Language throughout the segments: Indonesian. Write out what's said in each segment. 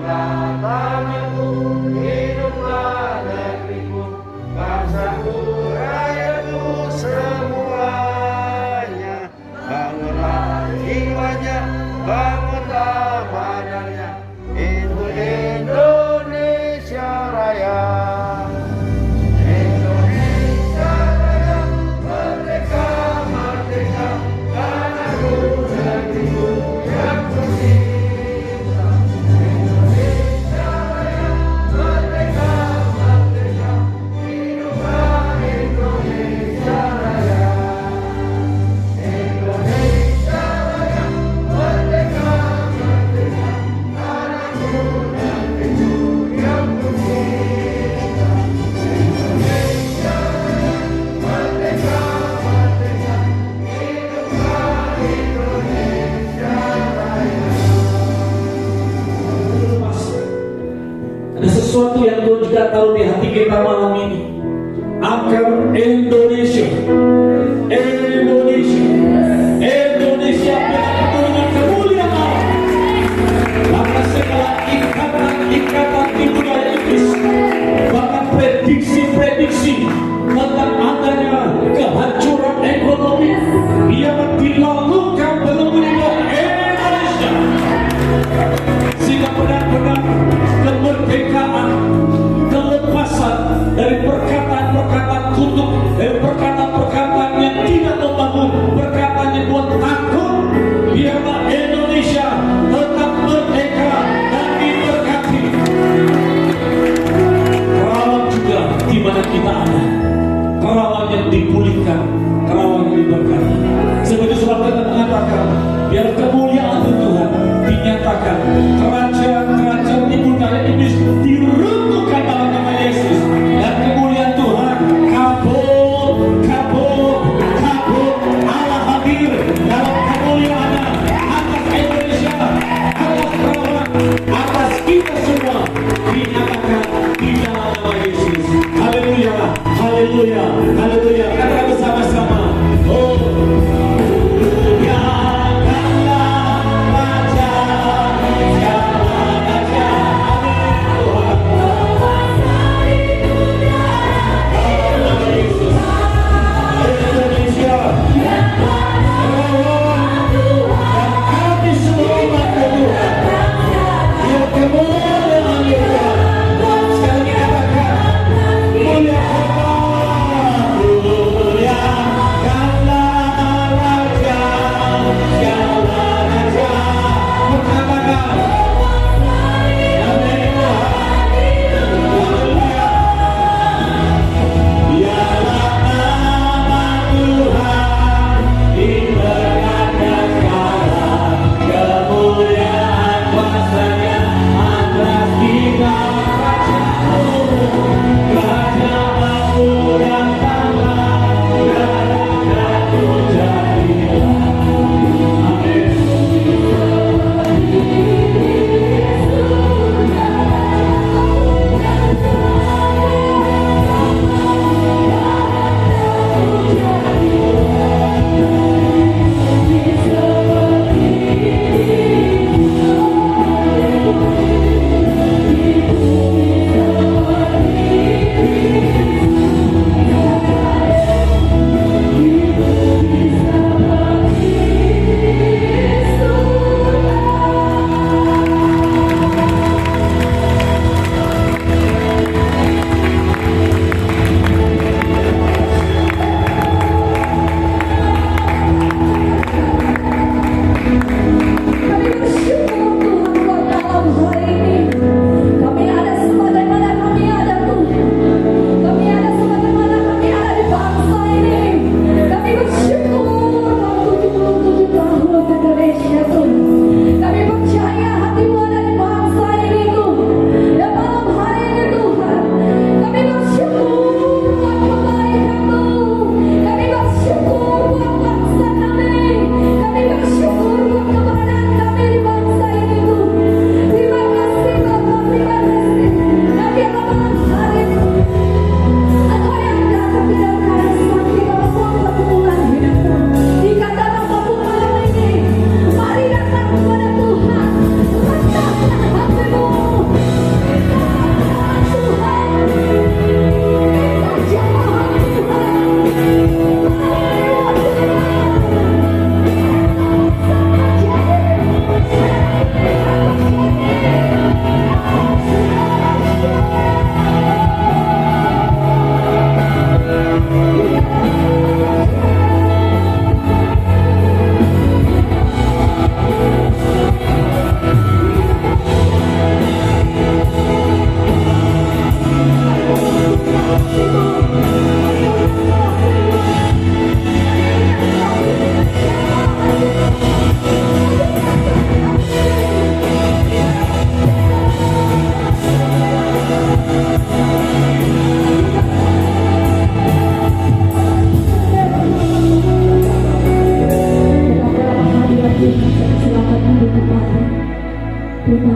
tanahku, hiduplah negeriku, bangsaku, rakyatku semuanya. Bangunlah jiwanya, bangunlah badannya, itu Indonesia Raya. Indonesia Raya, merdeka, merdeka, tanahku, negeriku yang tercinta. Indonesia Raya, merdeka, merdeka, hiduplah Indonesia Raya. Indonesia Raya, merdeka, merdeka, tanahku, negeriku yang tercinta. Indonesia Raya, merdeka, merdeka, hiduplah Indonesia Raya. Mas, ada sesuatu yang Tuhan juga taruh di hati kita malam ini akan Indonesia, Indonesia, Indonesia betul dengan kemuliaan Allah. Maka segala ikatan-ikatan di budaya Inggris, bahkan prediksi-prediksi tentang adanya kehancuran ekonomi yang dilakukan pemerintah Indonesia, sehingga benar-benar kemerdekaan, kelepasan dari perkataan-perkataan kutuk, dari perkataan-perkataan yang tidak membangun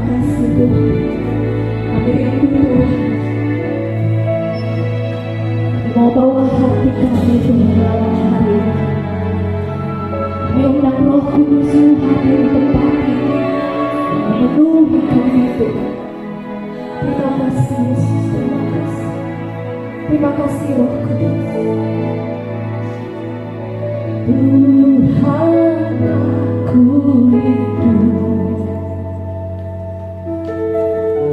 kasih Tuhan. Kami rindu Tuhan. Mau bawa hati kami Tuhan hari ini. Kami undang Roh Kudus hadir di tempat ini, memenuhi kami Tuhan. Terima kasih Yesus, terima kasih. Terima kasih Roh Kudus. Tuhan aku rindu,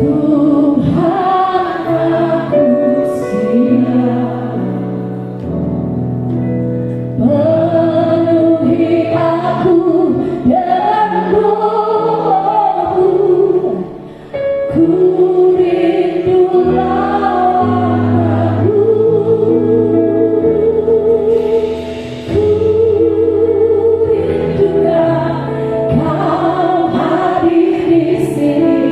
Tuhan aku siap, penuhi aku dengan Roh-Mu, ku rindu lawan-Mu, ku rindukan Kau hadir di sini.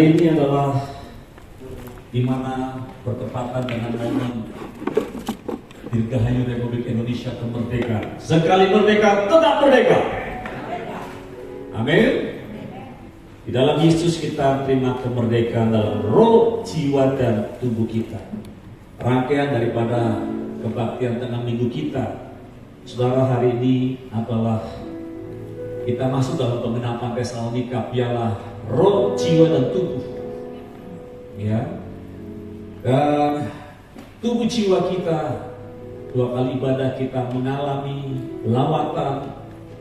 Hari ini adalah di mana bertepatan dengan momen Dirgahayu Republik Indonesia kemerdekaan. Sekali merdeka, tetap merdeka. Amin. Di dalam Yesus kita terima kemerdekaan dalam roh, jiwa, dan tubuh kita. Rangkaian daripada kebaktian tengah minggu kita, saudara, hari ini adalah kita masuk dalam penggenapan Tesalonika, piala roh, jiwa, dan tubuh. Ya. Dan tubuh jiwa kita, 2 kali ibadah kita mengalami lawatan,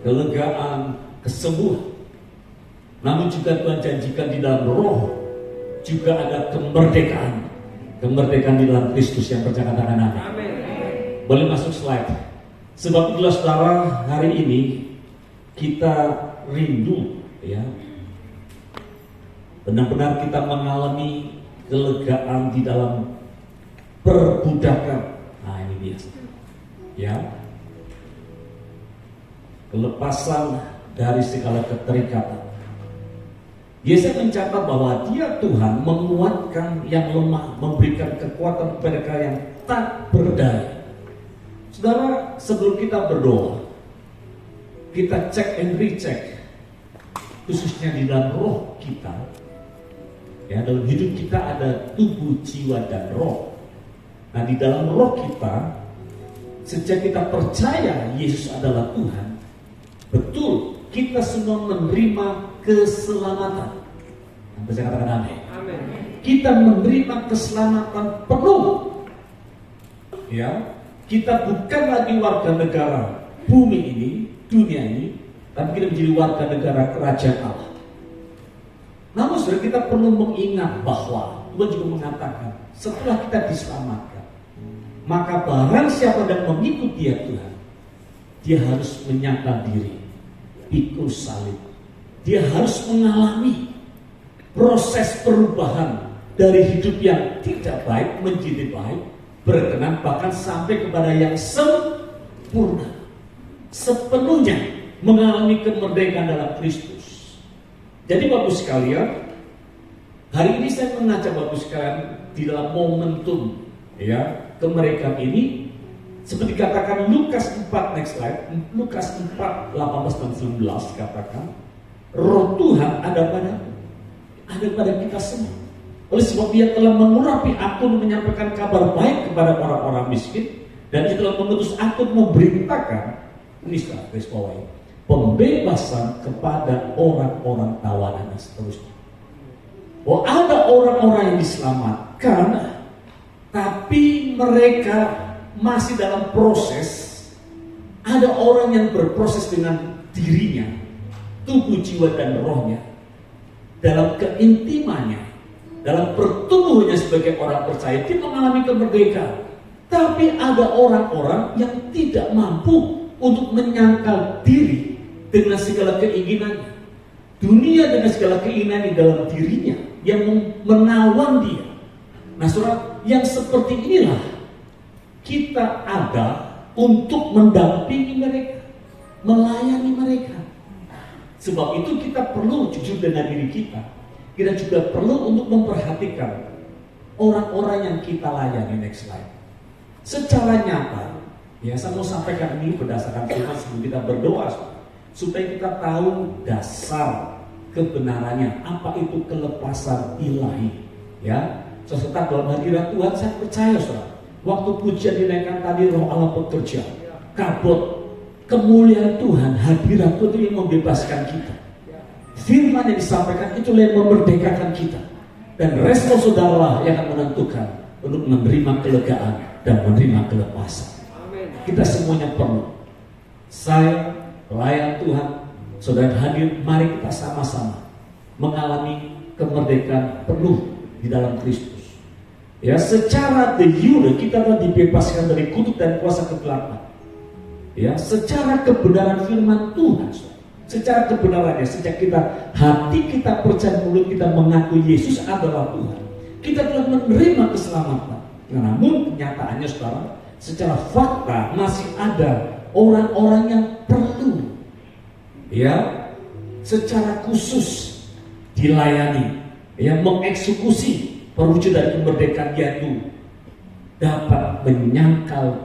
kelegaan, kesembuhan. Namun juga Tuhan janjikan di dalam roh juga ada kemerdekaan. Kemerdekaan di dalam Kristus yang percaya, katakan amin. Boleh masuk slide. Sebab itulah saudara, hari ini kita rindu, ya, benar-benar kita mengalami kelegaan di dalam perbudakan. Nah, ini dia, ya, kelepasan dari segala keterikatan. Yesus mencatat bahwa Dia Tuhan menguatkan yang lemah, memberikan kekuatan kepada mereka yang tak berdaya. Saudara, sebelum kita berdoa, kita cek and recheck, khususnya di dalam roh kita. Ya, dalam hidup kita ada tubuh, jiwa, dan roh. Nah, di dalam roh kita, sejak kita percaya Yesus adalah Tuhan, betul kita semua menerima keselamatan. Bisa katakan amin. Kita menerima keselamatan penuh. Ya, kita bukan lagi warga negara bumi ini, dunia ini, tapi kita menjadi warga negara kerajaan Allah. Namun saudara, kita perlu mengingat bahwa Tuhan juga mengatakan setelah kita diselamatkan, maka barang siapa yang mengikut Dia Tuhan, dia harus menyangkal diri, pikul salib. Dia harus mengalami proses perubahan dari hidup yang tidak baik menjadi baik, berkenan, bahkan sampai kepada yang sempurna, sepenuhnya mengalami kemerdekaan dalam Kristus. Jadi Bapak sekalian, hari ini saya mengajak Bapak sekalian di dalam momentum, ya, kemerdekaan ini, seperti katakan Lukas 4, next slide, Lukas 4, 18 dan 19 katakan, roh Tuhan ada pada kita semua. Oleh sebab Dia telah mengurapi aku menyampaikan kabar baik kepada orang-orang miskin, dan Dia telah mengutus aku memberitakan, ini setelah garis bawahi, pembebasan kepada orang-orang tawanan dan seterusnya. Oh, ada orang-orang yang diselamatkan, tapi mereka masih dalam proses. Ada orang yang berproses dengan dirinya, tubuh, jiwa, dan rohnya, dalam keintimannya, dalam pertumbuhannya sebagai orang percaya, dia mengalami kemerdekaan. Tapi ada orang-orang yang tidak mampu untuk menyangkal diri dengan segala keinginannya, dunia dengan segala keinginan di dalam dirinya yang menawan dia. Nah, saudara, yang seperti inilah kita ada untuk mendampingi mereka, melayani mereka. Sebab itu kita perlu jujur dengan diri kita. Kita juga perlu untuk memperhatikan orang-orang yang kita layani. Next slide. Secara nyata, ya, saya mau sampaikan ini berdasarkan firman sebelum kita berdoa, supaya kita tahu dasar kebenarannya, apa itu kelepasan ilahi. Ya, serta dalam hadirat Tuhan, saya percaya, saudara, waktu pujian dinaikkan tadi, Roh Allah bekerja, kabut kemuliaan Tuhan, hadirat Tuhan itu yang membebaskan kita. Firman yang disampaikan itu yang memerdekakan kita, dan respon saudara yang akan menentukan untuk menerima kelegaan dan menerima kelepasan. Kita semuanya perlu. Saya, pelayan Tuhan, saudara hadir, mari kita sama-sama mengalami kemerdekaan penuh di dalam Kristus. Ya, secara de jure kita telah dibebaskan dari kutuk dan kuasa kegelapan. Ya, secara kebenaran firman Tuhan, secara kebenarannya, sejak hati kita percaya, mulut kita mengaku Yesus adalah Tuhan, kita telah menerima keselamatan. Namun kenyataannya, saudara, secara fakta masih ada orang-orang yang perlu, ya, secara khusus dilayani, yang mengeksekusi perwujudan kemerdekaan, yaitu dapat menyangkal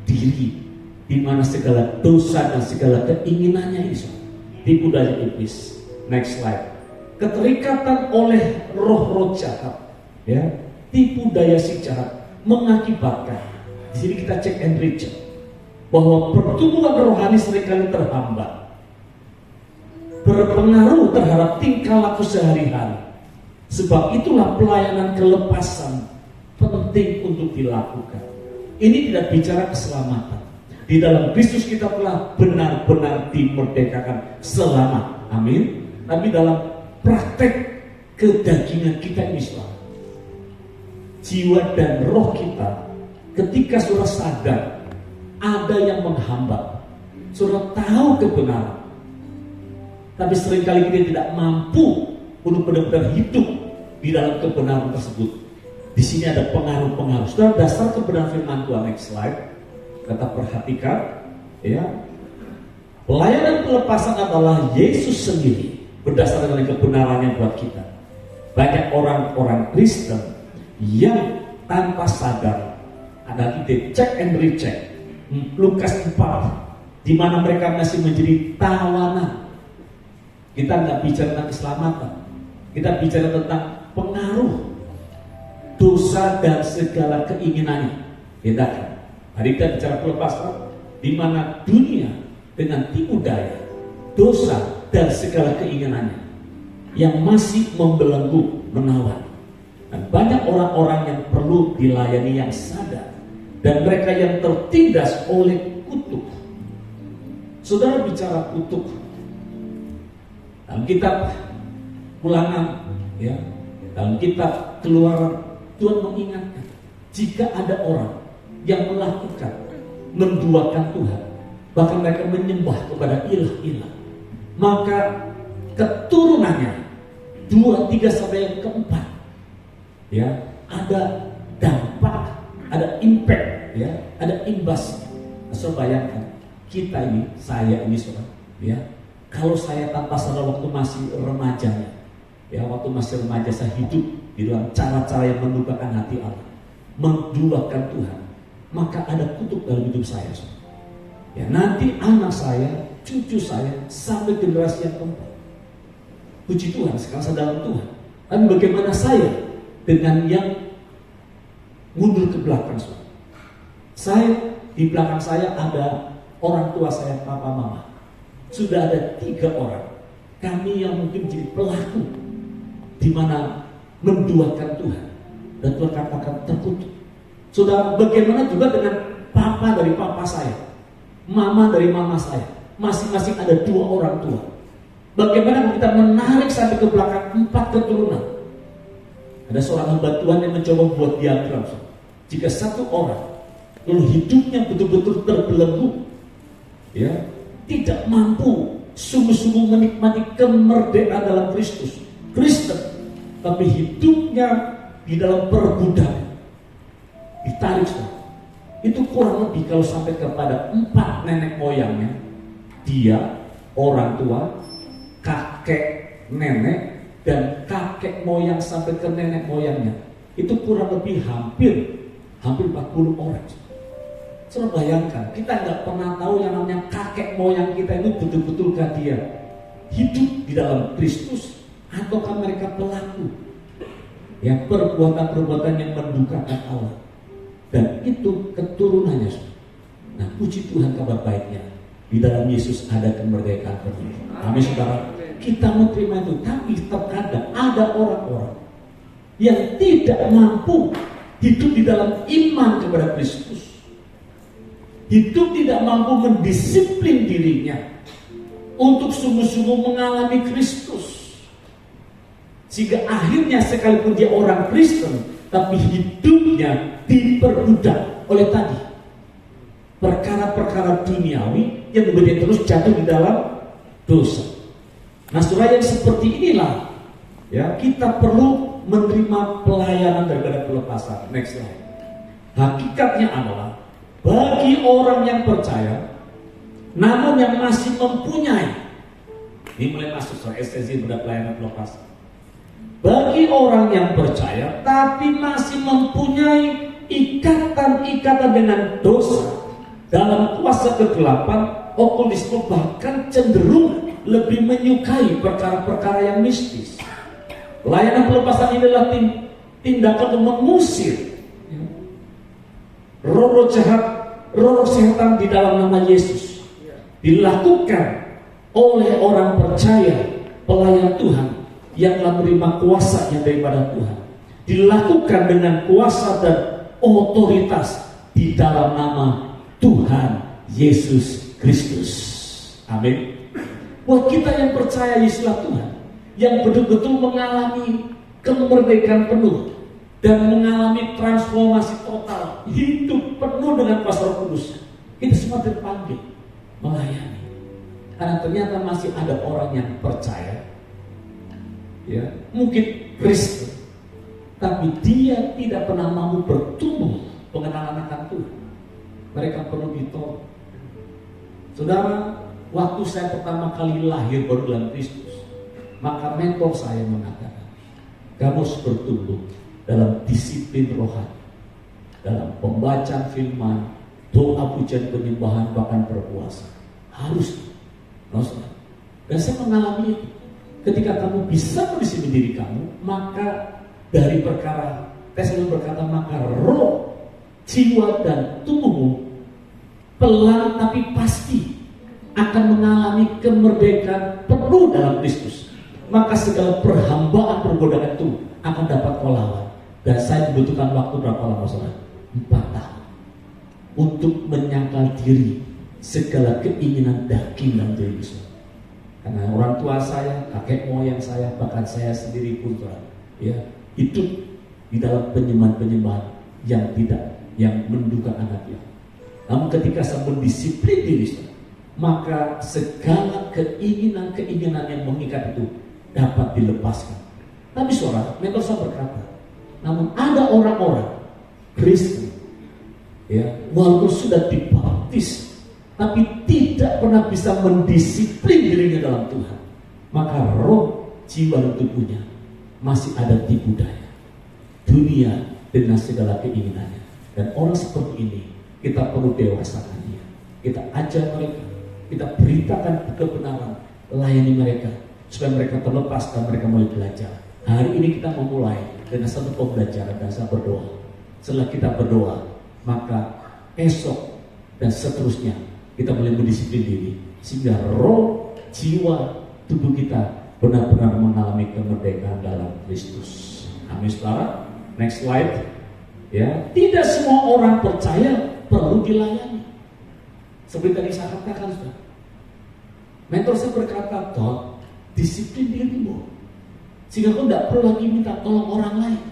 diri di mana segala dosa dan segala keinginannya itu tipu daya iblis. Next slide. Keterikatan oleh roh-roh jahat, ya, tipu daya si jahat mengakibatkan, di sini kita cek and recheck, bahwa pertumbuhan rohani seringkali terhambat, berpengaruh terhadap tingkah laku sehari-hari. Sebab itulah pelayanan kelepasan penting untuk dilakukan. Ini tidak bicara keselamatan. Di dalam Kristus kita telah benar-benar dimerdekakan selamat. Amin. Tapi dalam praktek kedagingan kita ini, jiwa dan roh kita, ketika saudara sadar ada yang menghambat, saudara tahu kebenaran, tapi seringkali kita tidak mampu untuk benar-benar hidup di dalam kebenaran tersebut. Di sini ada pengaruh-pengaruh. Saudara, dasar kebenaran firman Tuhan. Next slide. Kita perhatikan, ya. Pelayanan pelepasan adalah Yesus sendiri berdasarkan dengan kebenarannya buat kita. Banyak orang-orang Kristen yang tanpa sadar, ada ide check and recheck. Lukas 4, di mana mereka masih menjadi tawanan. Kita nggak bicara tentang keselamatan, kita bicara tentang pengaruh dosa dan segala keinginannya. Bedakan. Hari kita bicara pelepasan, di mana dunia dengan tipu daya, dosa dan segala keinginannya yang masih membelenggu, menawan. Dan banyak orang-orang yang perlu dilayani yang sadar, dan mereka yang tertindas oleh kutuk. Saudara bicara kutuk, dalam kitab Ulangan, ya, dalam kitab Keluaran, Tuhan mengingatkan, jika ada orang yang melakukan, menduakan Tuhan, bahkan mereka menyembah kepada ilah-ilah, maka keturunannya 2, 3 sampai yang keempat, ya, ada dampak, ada impact, ya, ada imbas. Saudara bayangkan, kita ini, saya ini, saudara, ya, kalau saya tanpa sadar waktu masih remajanya, ya, waktu masih remaja saya hidup di dalam cara-cara yang mendukakan hati Allah, menduakan Tuhan, maka ada kutuk dalam hidup saya, saudara. Ya, nanti anak saya, cucu saya, sampai generasi yang keempat. Puji Tuhan, sekarang saya dalam Tuhan. Dan bagaimana saya dengan yang mundur ke belakang, saudara? Saya, di belakang saya ada orang tua saya, papa, mama. Sudah ada 3 orang. Kami yang mungkin jadi pelaku di mana menduakan Tuhan, dan Tuhan katakan terkutuk. Saudara, bagaimana juga dengan papa dari papa saya, mama dari mama saya, masing-masing ada 2 orang tua. Bagaimana kita menarik sampai ke belakang 4 keturunan? Ada seorang hamba Tuhan yang mencoba buat diagram. Jika 1 orang lalu hidupnya betul-betul terbelenggu, ya, tidak mampu sungguh-sungguh menikmati kemerdekaan dalam Kristus, Kristen, tapi hidupnya di dalam perbudakan, ditarik, itu kurang lebih kalau sampai kepada 4 nenek moyangnya, dia, orang tua, kakek, nenek, dan kakek moyang sampai ke nenek moyangnya, itu kurang lebih hampir 40 orang. Saudara bayangkan, kita nggak pernah tahu yang namanya kakek moyang kita itu betul-betulkah dia hidup di dalam Kristus, ataukah mereka pelaku yang perbuatan-perbuatan yang mendukakan Allah. Dan itu keturunannya. Nah, puji Tuhan, kabar baiknya, di dalam Yesus ada kemerdekaan penuh. Amin, saudara. Kita menerima itu, tapi terkadang ada orang-orang yang tidak mampu hidup di dalam iman kepada Kristus, hidup tidak mampu mendisiplin dirinya untuk sungguh-sungguh mengalami Kristus, sehingga akhirnya sekalipun dia orang Kristen, tapi hidupnya diperbudak oleh tadi perkara-perkara duniawi yang kemudian terus jatuh di dalam dosa. Nah, saudara, yang seperti inilah, ya, kita perlu menerima pelayanan daripada pelepasan. Next slide. Hakikatnya adalah bagi orang yang percaya, namun yang masih mempunyai, ini mulai masuk soal esensi pada pelayanan pelepasan, bagi orang yang percaya tapi masih mempunyai ikatan-ikatan dengan dosa dalam kuasa kegelapan, okulisme bahkan cenderung lebih menyukai perkara-perkara yang mistis. Layanan pelepasan ini adalah tindakan untuk mengusir roh-roh jahat, roh-roh setan di dalam nama Yesus. Dilakukan oleh orang percaya, pelayan Tuhan yang telah menerima kuasanya daripada Tuhan. Dilakukan dengan kuasa dan otoritas di dalam nama Tuhan Yesus Kristus. Amin. Buat kita yang percaya Yesuslah Tuhan, yang betul-betul mengalami kemerdekaan penuh dan mengalami transformasi total, hidup penuh dengan kuasa Roh Kudus, kita semua terpanggil melayani. Karena ternyata masih ada orang yang percaya, ya, mungkin Kristen, tapi dia tidak pernah mampu bertumbuh pengenalan akan Tuhan. Mereka perlu ditolong. Saudara, waktu saya pertama kali lahir baru dalam Kristus, maka mentor saya mengatakan, kamu harus bertumbuh dalam disiplin rohani, dalam pembacaan firman, doa pujian penyembahan, bahkan berpuasa. Harus. Dan saya mengalami itu. Ketika kamu bisa mendisiplin diri kamu, maka dari perkara tes itu berkata, maka roh, jiwa dan tubuhmu pelan tapi pasti akan mengalami kemerdekaan penuh dalam Kristus. Maka segala perhambaan pergodaan itu akan dapat kau lawan. Dan saya membutuhkan waktu berapa lama saudara? 4 tahun untuk menyangkal diri segala keinginan daging dan diri saudara. Karena orang tua saya, kakek moyang saya, bahkan saya sendiri pun saudara, ya, hidup di dalam penyembahan-penyembahan yang menduga anaknya. Namun ketika saya mendisiplin diri saya, maka segala keinginan-keinginan yang mengikat itu dapat dilepaskan. Tapi saudara, mentor saya berkata, namun ada orang-orang Kristen, ya, walaupun sudah dibaptis, tapi tidak pernah bisa mendisiplin dirinya dalam Tuhan, maka roh, jiwa dan tubuhnya masih ada tipu daya dunia dengan segala keinginannya. Dan orang seperti ini kita perlu dewasakan dia. Kita ajar mereka, kita beritakan kebenaran, layani mereka supaya mereka terlepas dan mereka mulai belajar. Hari ini kita memulai dengan satu pembelajaran dan saya berdoa. Setelah kita berdoa, maka esok dan seterusnya kita mulai mendisiplin diri sehingga roh, jiwa, tubuh kita benar-benar mengalami kemerdekaan dalam Kristus. Amin saudara. Next slide. Ya, tidak semua orang percaya perlu dilayani. Seperti tadi saya katakan, saudara. Mentor saya berkata, "Toh, disiplin dirimu sehingga kau tidak perlu lagi minta tolong orang lain.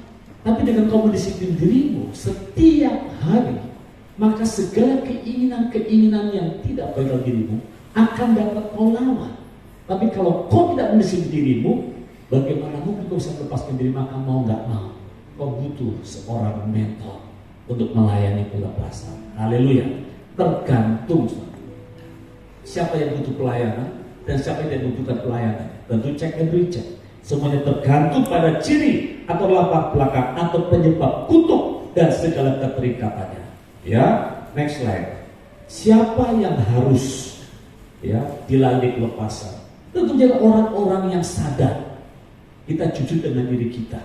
Tapi dengan kau mendisiplin dirimu setiap hari, maka segala keinginan-keinginan yang tidak baik dalam dirimu akan dapat kau lawan. Tapi kalau kau tidak mendisiplin dirimu, bagaimana mungkin kau bisa melepaskan diri? Maka mau nggak mau, kau butuh seorang mentor untuk melayani pelepasan. Haleluya. Tergantung siapa yang butuh pelayanan dan siapa yang membutuhkan pelayanan. Tentu check and recheck. Semuanya tergantung pada ciri atau latar belakang atau penyebab kutuk dan segala keterikatannya. Ya, next slide. Siapa yang harus dilayani pelepasan? Tentunya orang-orang yang sadar. Kita jujur dengan diri kita.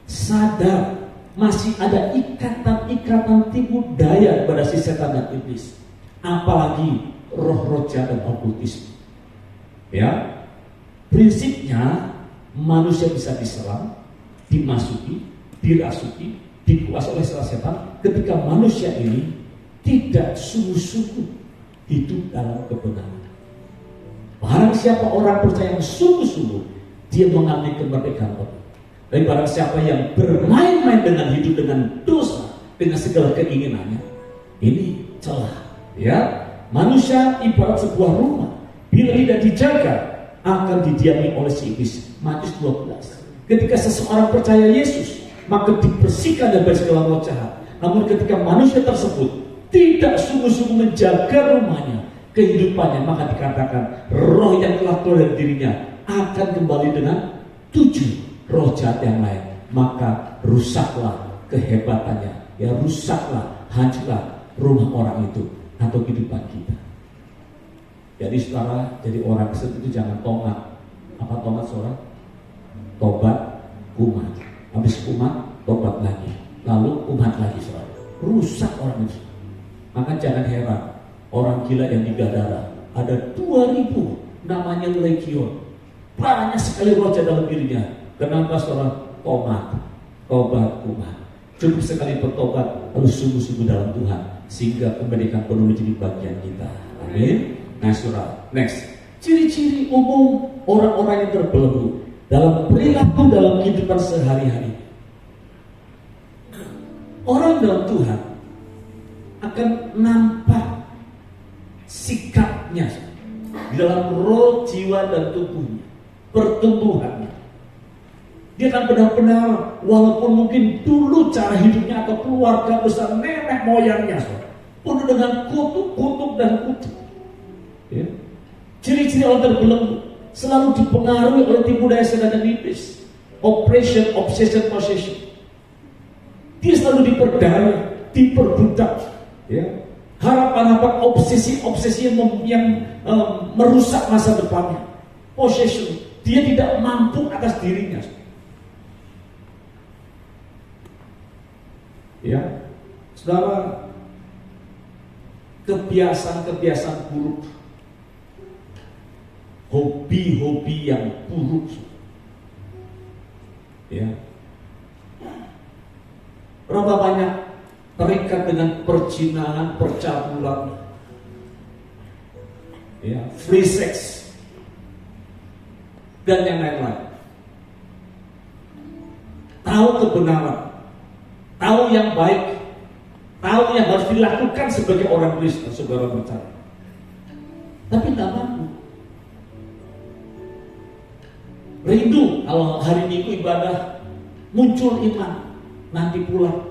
Sadar masih ada ikatan-ikatan tipu daya pada si setan dan iblis. Apalagi roh-roh jahat dan okultisme. Ya, prinsipnya manusia bisa diserang, dimasuki, dirasuki, dikuasai oleh setan ketika manusia ini tidak sungguh-sungguh hidup dalam kebenaran. Barang siapa orang percaya yang sungguh-sungguh, dia mengalami kemerdekaan. Dan barang siapa yang bermain-main dengan hidup dengan dosa, dengan segala keinginannya, ini celah. Ya, manusia ibarat sebuah rumah, bila tidak dijaga akan didiami oleh si iblis. Matius 12. Ketika seseorang percaya Yesus, maka dibersihkan dari segala roh jahat. Namun ketika manusia tersebut tidak sungguh-sungguh menjaga rumahnya, kehidupannya, maka dikatakan roh yang telah keluar dari dirinya akan kembali dengan 7 roh jahat yang lain, maka rusaklah kehebatannya, ya rusaklah, hancurlah rumah orang itu atau kehidupan kita. Jadi saudara, jadi orang Kristen itu jangan tomat. Apa tomat saudara? Tobat, kumat. Habis kumat, tobat lagi. Lalu kumat lagi saudara. Rusak orang itu. Maka jangan heran, orang gila yang di Gadara ada 2.000 namanya legion. Banyak sekali roh jahat dalam dirinya. Kenapa saudara? Tobat, kumat. Cukup sekali bertobat, lalu sungguh-sungguh dalam Tuhan, sehingga kebaikan penuh menjadi bagian kita. Amin. Nah saudara, next. Ciri-ciri umum orang-orang yang terbelenggu dalam perilaku dalam kehidupan sehari-hari. Orang dalam Tuhan akan nampak sikapnya di dalam roh, jiwa, dan tubuhnya, pertumbuhannya. Dia akan benar-benar, walaupun mungkin dulu cara hidupnya atau keluarga besar nenek moyangnya penuh dengan kutuk dan kutuk. Ya. Ciri-ciri orang terbelenggu selalu dipengaruhi oleh tipu daya setan dan iblis, oppression, obsession, possession. Dia selalu diperdaya, diperbudak, ya. Harapan-harapan, obsesi yang merusak masa depannya, possession. Dia tidak mampu atas dirinya. Ya, saudara, kebiasaan-kebiasaan buruk, hobi-hobi yang buruk, ya, berapa banyak terikat dengan perzinahan, percabulan, ya, free sex, dan yang lain-lain. Tahu kebenaran, tahu yang baik, tahu yang harus dilakukan sebagai orang Kristen, saudara percaya, tapi tidak mampu. Rindu kalau hari Minggu ibadah muncul iman, nanti pulang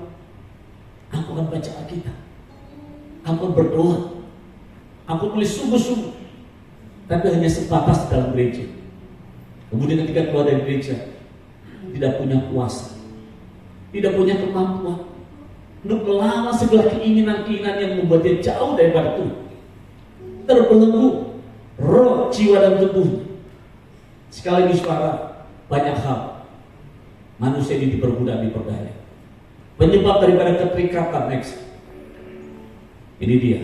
aku akan baca Alkitab, aku akan berdoa, aku tulis sungguh-sungguh, tapi hanya sebatas dalam gereja. Kemudian ketika keluar dari gereja, tidak punya kuasa, tidak punya kemampuan untuk melawan segala keinginan-keinginan yang membuat dia jauh daripada Tuhan. Terbelenggu roh, jiwa, dan tubuhnya. Sekali lagi saudara, banyak hal manusia ini diperbudak, diperdaya. Penyebab daripada keterikatan, next. Ini dia,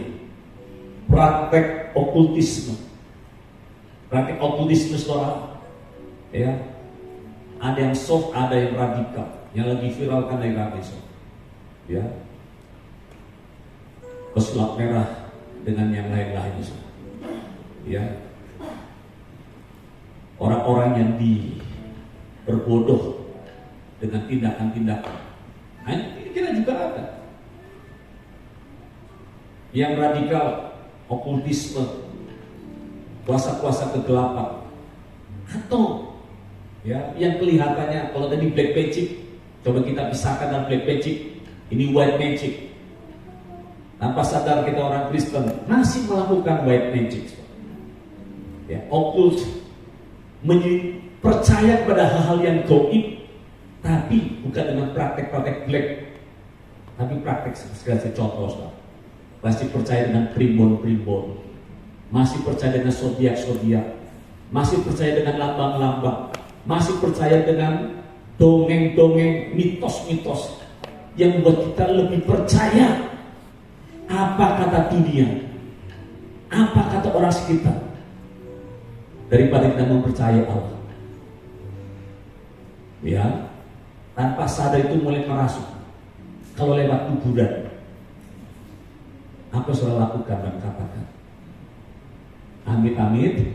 praktek okultisme. Praktek okultisme saudara, ya, ada yang soft, ada yang radikal. Yang lagi viral kan dari Ramesh, ya, pesulap merah dengan yang lain-lain, ya, orang-orang yang berbodoh dengan tindakan-tindakan. Nah, ini kita juga ada yang radikal, okultisme, kuasa-kuasa kegelapan, atau ya yang kelihatannya kalau tadi black magic. Coba kita pisahkan dalam black magic, ini white magic. Tanpa sadar kita orang Kristen masih melakukan white magic, ya, occult, percaya pada hal-hal yang gaib, tapi bukan dengan praktek-praktek black, tapi praktek segala contoh. Masih percaya dengan primbon, masih percaya dengan zodiak, masih percaya dengan lambang-lambang, masih percaya dengan dongeng-dongeng, mitos-mitos yang membuat kita lebih percaya apa kata dunia, apa kata orang sekitar, daripada kita mempercayai Allah. Ya, tanpa sadar itu mulai merasuk. Kalau lewat kuburan, apa saudara lakukan dan katakan? Amit-amit,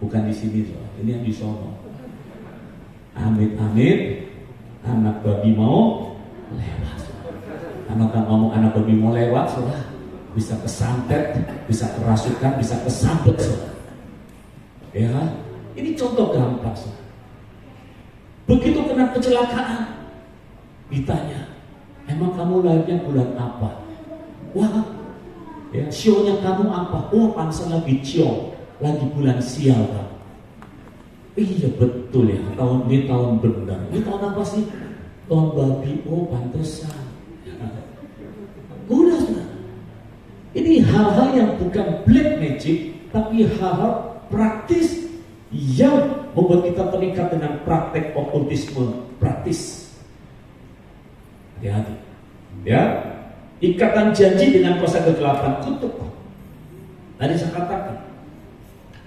bukan di sini, ini yang di sono. Amit-amit, anak babi mau lewat. Anak ngomong anak babi mau lewat, saudara, bisa kesantet, bisa kerasukan, bisa kesambet, saudara. Ya, ini contoh gampang, saudara. Begitu kena kecelakaan, ditanya, emang kamu lahirnya bulan apa? Wah, ya, sionya kamu apa? Oh, pansen lagi cio, lagi bulan sial, kamu. Iya betul ya, tahun ini tahun benar. Ini tahun apa sih? Tahun babi. Oh pantesan. Udah sudah. Ini hal-hal yang bukan black magic, tapi hal-hal praktis yang membuat kita terikat dengan praktek okultisme praktis. Hati-hati. Ya, ikatan janji dengan kuasa kegelapan kutuk. Tadi saya katakan,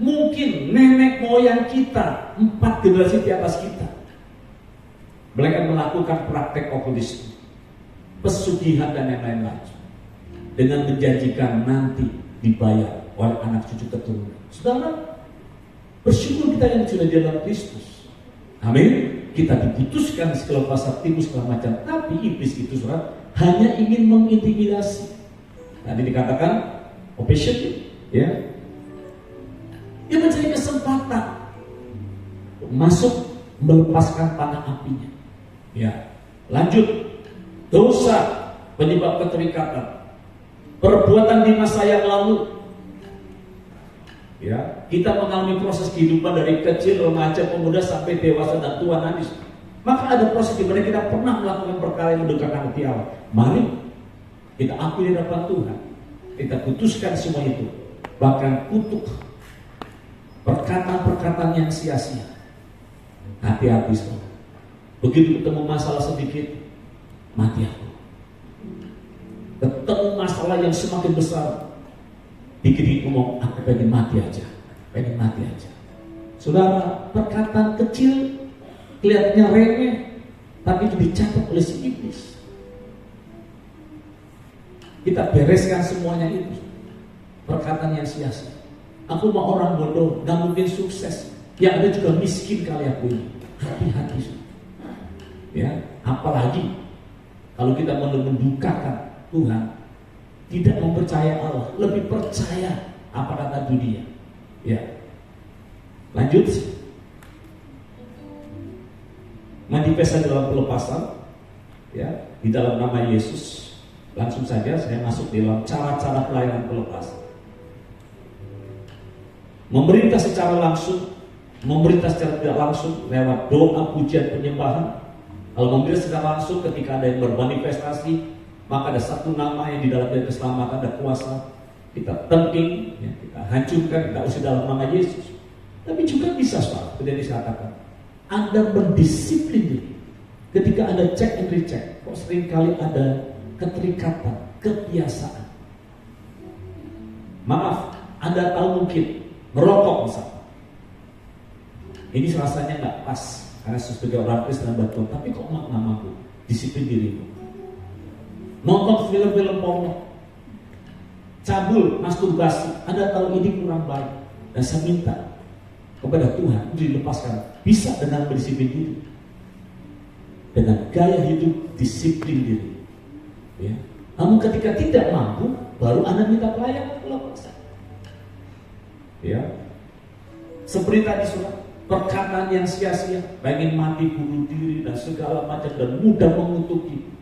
mungkin nenek moyang kita 4 generasi di atas kita mereka melakukan praktek okultisme, pesugihan dan yang lain-lain dengan menjanjikan nanti dibayar oleh anak cucu keturunan. Saudara, bersyukur kita yang sudah di dalam Kristus. Amin. Kita diputuskan segala kuasa timus segala macam, tapi iblis itu saudara hanya ingin mengintimidasi. Tadi dikatakan opposition, ya. Dia mencari kesempatan masuk melepaskan panah apinya. Ya. Lanjut. Dosa penyebab keterikatan. Perbuatan di masa yang lalu. Ya, kita mengalami proses kehidupan dari kecil, remaja, pemuda sampai dewasa dan tua nanti. Maka ada proses di mana kita pernah melakukan perkara yang mendekatkan hati Allah. Mari kita akui di hadapan Tuhan. Kita putuskan semua itu. Bahkan kutuk perkataan-perkataan yang sia-sia. Hati-hati saudara. Begitu ketemu masalah sedikit, mati aku. Ketemu masalah yang semakin besar, dikit-dikit ngomong, aku pengen mati aja. Saudara, perkataan kecil kelihatannya remeh, tapi itu dicatat oleh si iblis. Kita bereskan semuanya itu. Perkataan yang sia-sia. Aku mau orang bodoh, gak mungkin sukses. Yang ada juga miskin kali aku ini. Hati-hati. Ya, apalagi kalau kita mendukakan Tuhan, tidak mempercaya Allah, lebih percaya apa kata dunia. Ya. Lanjut. Manifestasi dalam pelepasan, ya, di dalam nama Yesus. Langsung saja saya masuk di dalam cara-cara pelayanan pelepasan. Memerintah secara langsung, memerintah secara tidak langsung lewat doa, pujian, penyembahan. Kalau memerintah secara langsung ketika ada yang bermanifestasi, maka ada satu nama yang di dalam keselamatan ada kuasa. Kita temping, ya, kita hancurkan, kita usir dalam nama Yesus. Tapi juga bisa soal, tidak dikatakan Anda mendisiplin diri. Ketika Anda cek and recheck, kok seringkali ada keterikatan, kebiasaan. Maaf, Anda tahu mungkin merokok misalnya. Ini rasanya nggak pas karena sebagai orang Kristen dan Tuhan, tapi kok nggak mampu disiplin dirimu. Nonton film-film porno, cabul, masturbasi, Anda tahu ini kurang baik, dan saya minta kepada Tuhan dilepaskan, bisa dengan berdisiplin diri, dengan gaya hidup disiplin diri. Ya. Namun ketika tidak mampu, baru Anda minta pelayanan pelepasan. Ya, seperti tadi surat perkataan yang sia-sia, pengen mati, bunuh diri dan segala macam dan mudah mengutuki.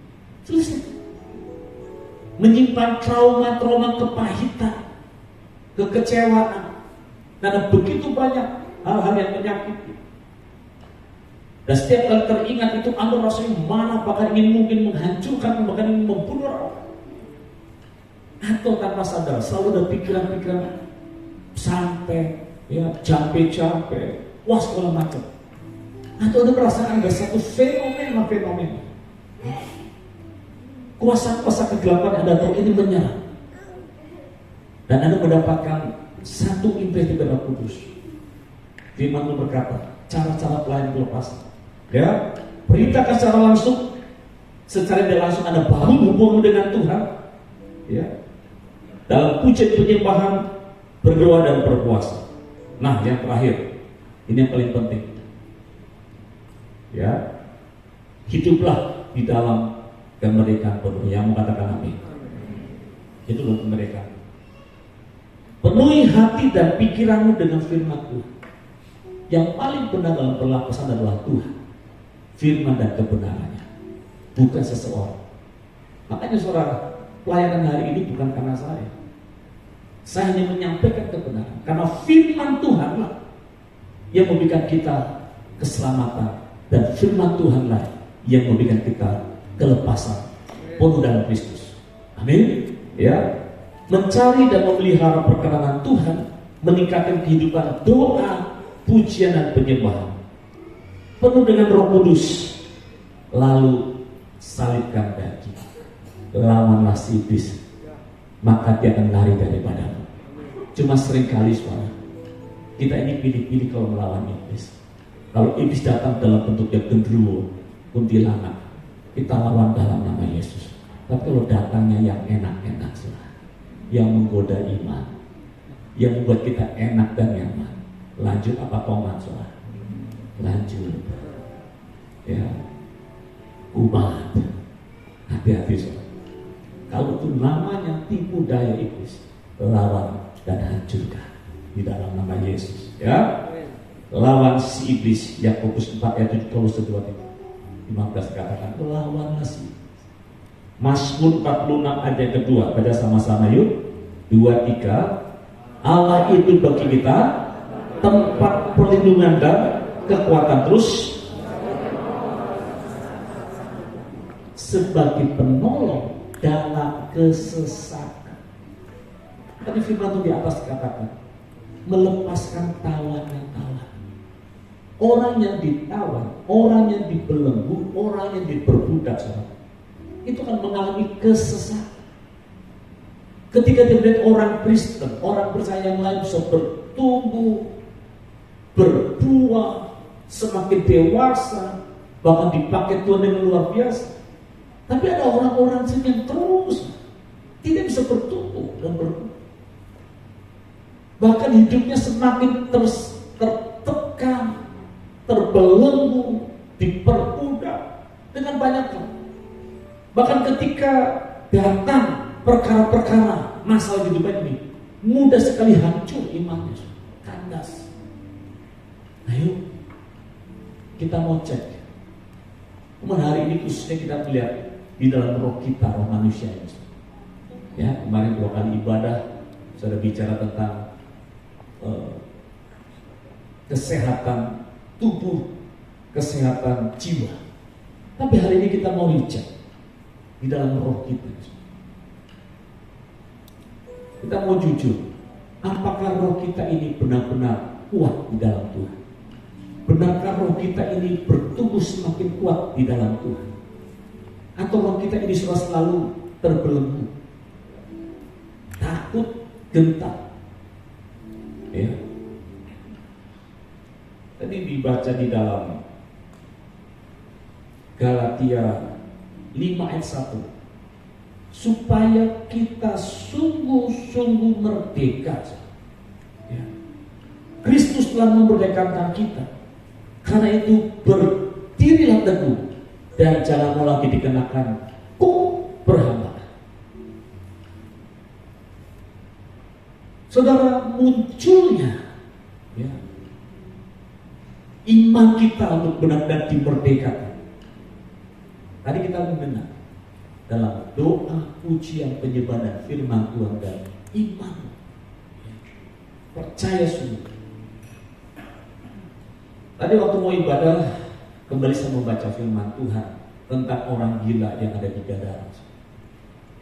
Selesai. Menyimpan trauma-trauma kepahitan, kekecewaan, karena begitu banyak hal-hal yang menyakiti. Dan setiap kali teringat itu Anda rasanya marah, bahkan ingin mungkin menghancurkan, bahkan ingin membunuh orang. Atau tanpa sadar selalu ada pikiran-pikiran sampai, ya, jampe-jampe, wah segala macam. Atau Anda merasakan ada satu fenomena kuasa-kuasa kegelapan Anda tahu ini menyerang, dan Anda mendapatkan satu impresi dari Roh Kudus. Firman Tuhan berkata, cara-cara pelayanan pelepasan. Ya, perintahkan secara langsung, secara tidak langsung Anda bangun hubungan dengan Tuhan. Ya, dalam pujian penyembahan, berdoa dan berpuasa. Nah, yang terakhir, ini yang paling penting. Ya, hiduplah di dalam kemerdekaan penuh. Yang mengatakan amin. Itu loh kemerdekaan. Penuhi hati dan pikiranmu dengan firman Tuhan. Yang paling benar dalam perlakuan adalah Tuhan, firman dan kebenarannya, bukan seseorang. Makanya saudara, pelayanan hari ini bukan karena saya hanya menyampaikan kebenaran, karena firman Tuhanlah yang memberikan kita keselamatan, dan firman Tuhanlah yang memberikan kita kelepasan penuh dalam Kristus. Amin. Ya, mencari dan memelihara perkenanan Tuhan, meningkatkan kehidupan doa, pujian dan penyembahan, penuh dengan Roh Kudus. Lalu salibkan daging, lawanlah si iblis, maka dia akan lari daripadamu. Cuma seringkali suara kita ini pilih-pilih kalau melawan iblis. Kalau iblis datang dalam bentuk yang genderuwo, kuntilanak, kita lawan dalam nama Yesus. Tapi kalau datangnya yang enak-enak, yang menggoda iman, yang membuat kita enak dan nyaman, lanjut apa tomat, lanjut. Ya, umat, hati-hati soal. Kalau itu namanya tipu daya iblis, lawan dan hancurkan di dalam nama Yesus. Ya, lawan si iblis. Yakobus 4 ayat 7, Kolose 2:15 katakan, lawanlah si iblis. Mazmur 46 ayat yang kedua, baca sama-sama yuk. 2, 3. Allah itu bagi kita tempat perlindungan dan kekuatan, terus sebagai penolong dalam kesesakan. Tadi firman itu di atas dikatakan, melepaskan tawanan-tawanan. Orang yang ditawan, orang yang dibelenggu, orang yang diperbudak, itu kan mengalami kesesakan. Ketika dia melihat orang Kristen, orang percaya yang lain bisa bertumbuh, berbuah, semakin dewasa, bahkan dipakai Tuhan dengan luar biasa. Tapi ada orang-orang yang terus tidak bisa bertumbuh dan berbuah. Bahkan hidupnya semakin tertekan, terbelenggu, diperbudak dengan banyak hal. Bahkan ketika datang perkara-perkara masalah hidup ini, mudah sekali hancur imannya, kandas. Ayo kita mau cek. Hari ini khususnya kita melihat di dalam roh kita, roh manusia ini. Ya, kemarin 2 kali ibadah sudah bicara tentang kesehatan tubuh, kesehatan jiwa. Tapi hari ini kita mau dicek di dalam roh kita. Kita mau jujur, apakah roh kita ini benar-benar kuat di dalam Tuhan? Benarkah roh kita ini bertumbuh semakin kuat di dalam Tuhan? Atau roh kita ini sudah selalu terbelenggu, takut, gentar? Ya. Tadi dibaca di dalam Galatia 5 ayat 1, supaya kita sungguh-sungguh merdeka. Ya. Kristus telah memerdekakan kita. Karena itu berdirilah teguh dan jangan lagi dikenakan perhambaan. Saudara, munculnya ya, iman kita untuk benar-benar dimerdekakan. Tadi kita mendengar dalam doa, pujian, penyembahan firman Tuhan dan iman. Percaya sungguh. Tadi waktu mau ibadah, kembali saya membaca firman Tuhan tentang orang gila yang ada di Gadara.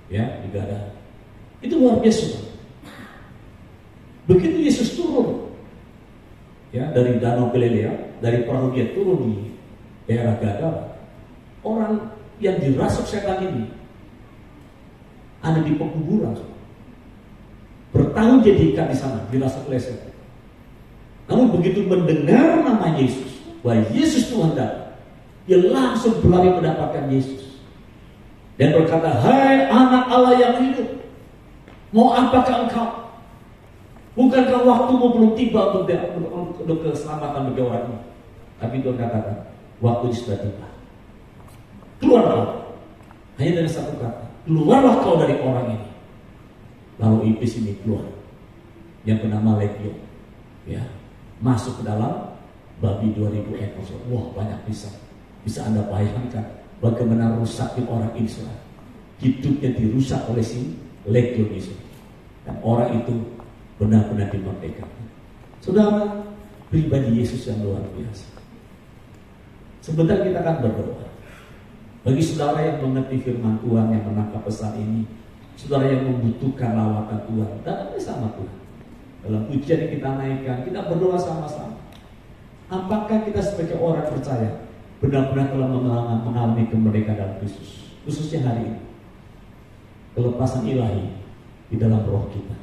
Ya, di Gadara. Itu luar biasa. Begitu Yesus turun, ya, dari Danau Galilea, dari perahu dia turun di daerah Gadara, orang yang dirasuk setan ini ada di pekuburan, bertahun dia diikat di sana, dirasuk oleh setan. Namun begitu mendengar nama Yesus, bahwa Yesus Tuhan datang, dia langsung berlari mendapatkan Yesus dan berkata, hai anak Allah yang hidup, mau apakah engkau? Bukankah waktumu belum tiba untuk keselamatan bagi orang ini? Tapi Tuhan katakan, waktu sudah tiba. Keluar kau. Hanya dengan satu kata, keluarlah kau dari orang ini. Lalu iblis ini keluar, yang bernama Legion, ya, masuk ke dalam babi 2000 ekor. Wah, banyak bisa Anda bayangkan bagaimana rusaknya orang Israel. Hidupnya dirusak oleh si Legion itu. Dan orang itu benar-benar dimerdekakan. Saudara, pribadi Yesus yang luar biasa. Sebentar kita akan berdoa. Bagi saudara yang mengerti firman Tuhan, yang menangkap pesan ini, saudara yang membutuhkan lawatan Tuhan, datang bersama Tuhan. Dalam pujian yang kita naikkan, kita berdoa sama-sama. Apakah kita sebagai orang percaya benar-benar telah mengalami kemerdekaan dalam Kristus, khususnya hari ini, kelepasan ilahi di dalam roh kita?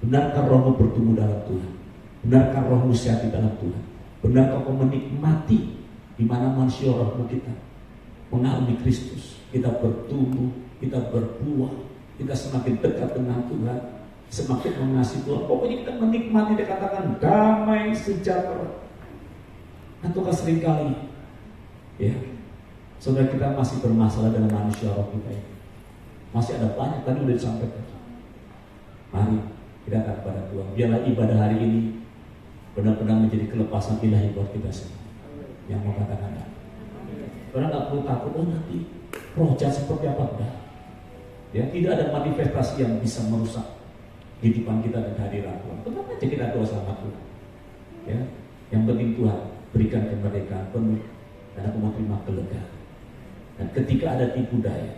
Benarkah rohmu bertumbuh dalam Tuhan? Benarkah rohmu sehat di dalam Tuhan? Benarkah kau menikmati di mana manusia rohmu kita mengalami Kristus? Kita bertumbuh, kita berbuah, kita semakin dekat dengan Tuhan, semakin mengasihi Tuhan. Pokoknya kita menikmati, dikatakan damai sejahtera. Ataukah seringkali ya, saudara kita masih bermasalah dengan manusia roh kita ini? Masih ada banyak, tadi sudah disampaikan. Mari kita datang kepada Tuhan. Biarlah ibadah hari ini benar-benar menjadi kelepasan ilahi buat kita semua. Yang mau katakan, orang nggak perlu takut, oh nanti roh jahat seperti apa, enggak. Ya, tidak ada manifestasi yang bisa merusak kehidupan kita dan kehadiran Tuhan. Tetap aja kita doa sama Tuhan. Ya, yang penting Tuhan berikan kemerdekaan penuh dan aku mau terima kelegaan. Dan ketika ada tipu daya,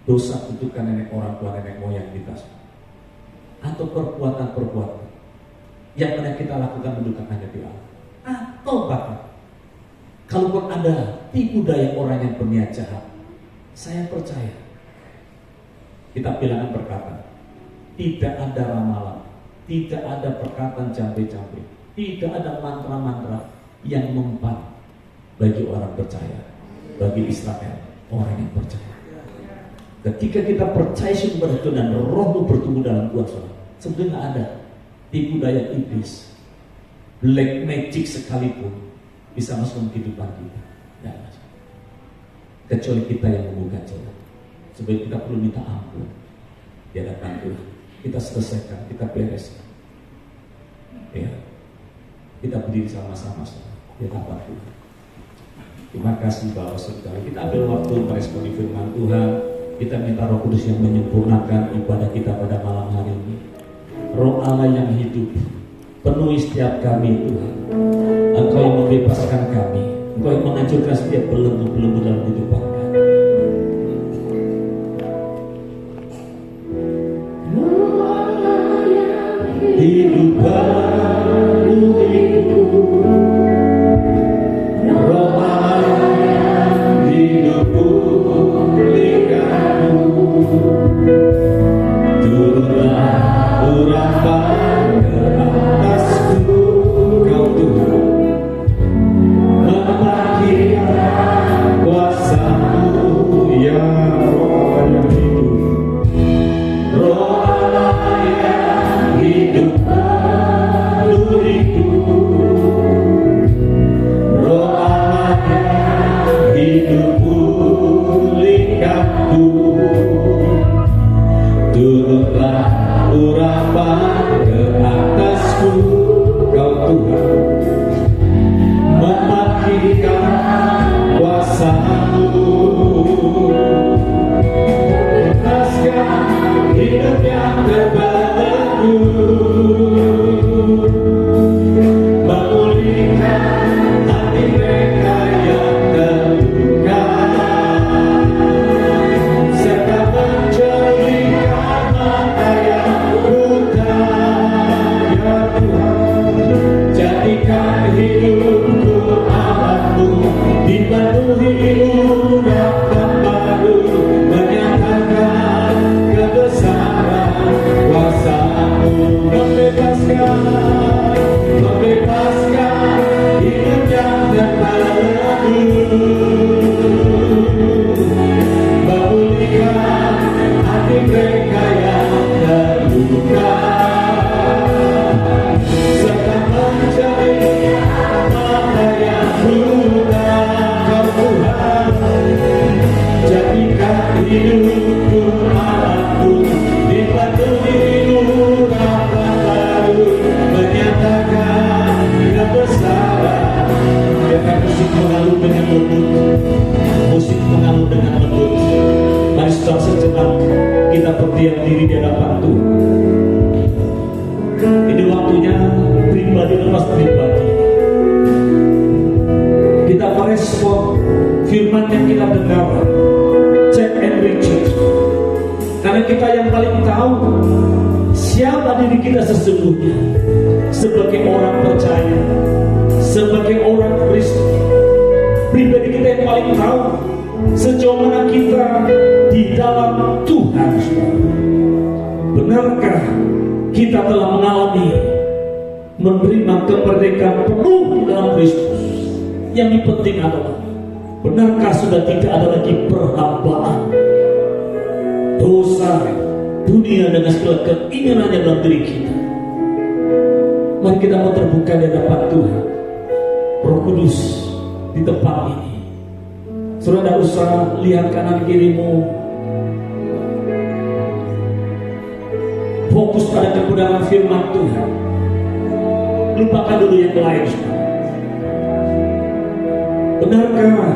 dosa kutukan nenek orang tua, nenek moyang kita, atau perbuatan-perbuatan yang pernah kita lakukan mendukakan hati Allah, atau bahkan kalaupun ada tipu daya orang yang berniat jahat, saya percaya kita bilangan berkata, tidak ada ramalan, tidak ada perkataan jambe-jambe, tidak ada mantra-mantra yang mempan bagi orang percaya, bagi Israel, orang yang percaya. Ketika kita percaya kepada Tuhan dan rohmu bertumbuh dalam kuasa, sebenarnya nggak ada tipu daya iblis, black magic sekalipun bisa masuk ke kehidupan kita. Nggak ada. Kecuali kita yang membuka jalan. Sebab kita perlu minta ampun di hadapan Tuhan. Kita selesaikan, kita bereskan. Ya, kita berdiri sama-sama di hadapan Tuhan. Terima kasih Bapak Saudara. Kita ambil waktu meresponi firman Tuhan. Kita minta Roh Kudus yang menyempurnakan ibadah kita pada malam hari ini. Roh Allah yang hidup, penuhi setiap kami Tuhan. Engkau yang membebaskan kami, Engkau yang menghancurkan setiap belenggu-belenggu dalam kehidupan kami. Roh Allah yang hidup penuhi hidupku. Roh Allah yang hidup pulihkanku. Turunlah urapan ke atasku, Kau Tuhan, membangkitkan kuasa-Mu ya Roh yang hidup. Roh Allah yang hidup penuh hidup. Roh Allah yang hidup pulihkanku. Turunlah urapan ke atasku, Kau Tuhan, membangkitkan kuasa-Mu. Bebaskan hidup yang terbelenggu, memulihkan hati mereka yang terluka, serta menjadikan mata yang buta. Ya Tuhan, jadikan hidupku alatmu, dipenuhi urapan baru, menyatakan kebesaran kuasa-Mu. Membebaskan hidup yang terbelenggu, memulihkan hati mereka yang terluka, serta menjadikan mata yang buta. Kau Tuhan, jadikan hidupku alatmu, dipenuhi urapan baru, menyatakan kebesaran. Biarkan musik mengalir dengan lembut, musik mengalir dengan lembut. Mari secara sejenak kita berdiam diri di hadapan Tuhan. Ini waktunya pribadi lepas pribadi kita merespon firman yang kita dengar. Check and recheck. Karena kita yang paling tahu siapa diri kita sesungguhnya sebagai orang percaya, sebagai orang Kristen. Pribadi kita yang paling tahu sejauh mana kita di dalam Tuhan. Benarkah kita telah mengalami menerima kemerdekaan penuh di dalam Kristus? Yang penting adalah benarkah sudah tidak ada lagi perhambaan dosa dunia dengan segala keinginannya dalam diri kita? Mari kita mau terbuka di hadapan Tuhan. Roh Kudus di tempat ini. Saudara tidak usah lihat kanan kirimu, fokus pada kebenaran firman Tuhan. Lupakan dulu yang lain. Benarkah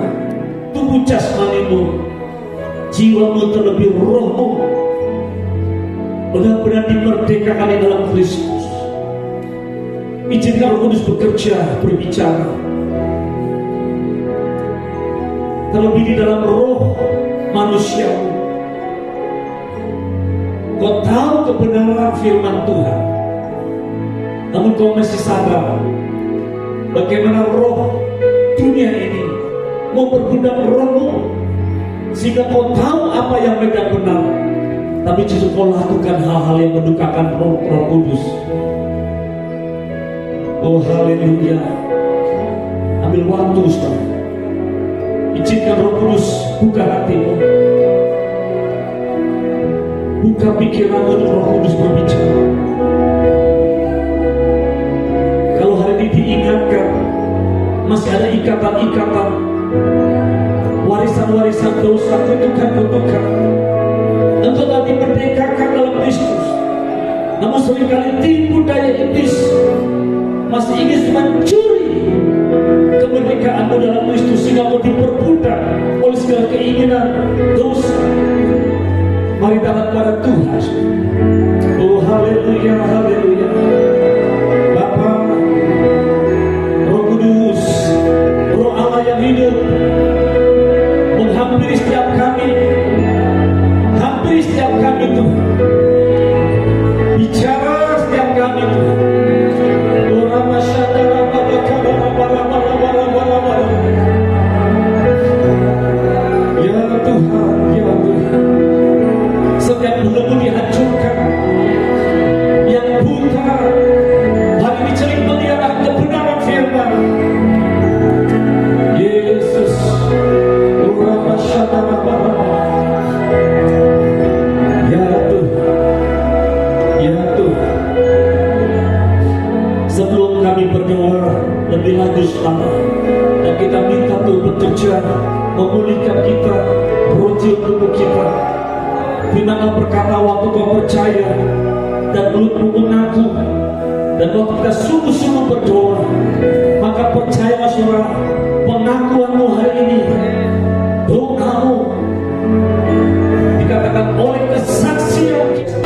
tubuh jasmanimu, jiwamu terlebih rohmu benar-benar dimerdekakan di dalam Kristus? Izinkan Roh Kudus bekerja, berbicara. Terlebih di dalam roh manusiamu. Kau tahu kebenaran firman Tuhan, namun kau masih sadar bagaimana roh dunia ini mau berbudak rohmu, sehingga kau tahu apa yang benar, tapi justru kau lakukan hal-hal yang mendukakan Roh Kudus. Oh haleluya. Ambil waktu sekarang, izinkan Roh Kudus buka hatimu, buka pikiranmu untuk Roh Kudus berbicara. Kalau hari ini diingatkan masih ada ikatan-ikatan, warisan-warisan dosa, kutukan-kutukan, engkau telah dimerdekakan dalam Kristus, namun seringkali tipu daya iblis masih ingin mencuri kemerdekaanmu dalam Kristus, sehingga kau diperbudak oleh segala keinginan dosa. Mari datang pada Tuhan. Oh haleluya, haleluya. Bapa, Roh Kudus, Roh Allah yang hidup, menghampiri setiap kami, hampiri setiap kami Tuhan, bicara setiap kami Tuhan. Ya Tuhan, ya Tuhan, setiap belenggu dihancurkan, yang buta hari ini celik melihat kebenaran firman Yesus. Ya Tuhan, ya Tuhan, sebelum kami berdoa lebih lanjut dan kita minta Tuhan bekerja memulihkan kita, roh tubuh kita. Firman berkata, waktu kau percaya dan mulutmu mengaku, dan waktu kita sungguh-sungguh berdoa, maka percayalah saudara, pengakuanmu hari ini, doamu dikatakan oleh kesaksian kita.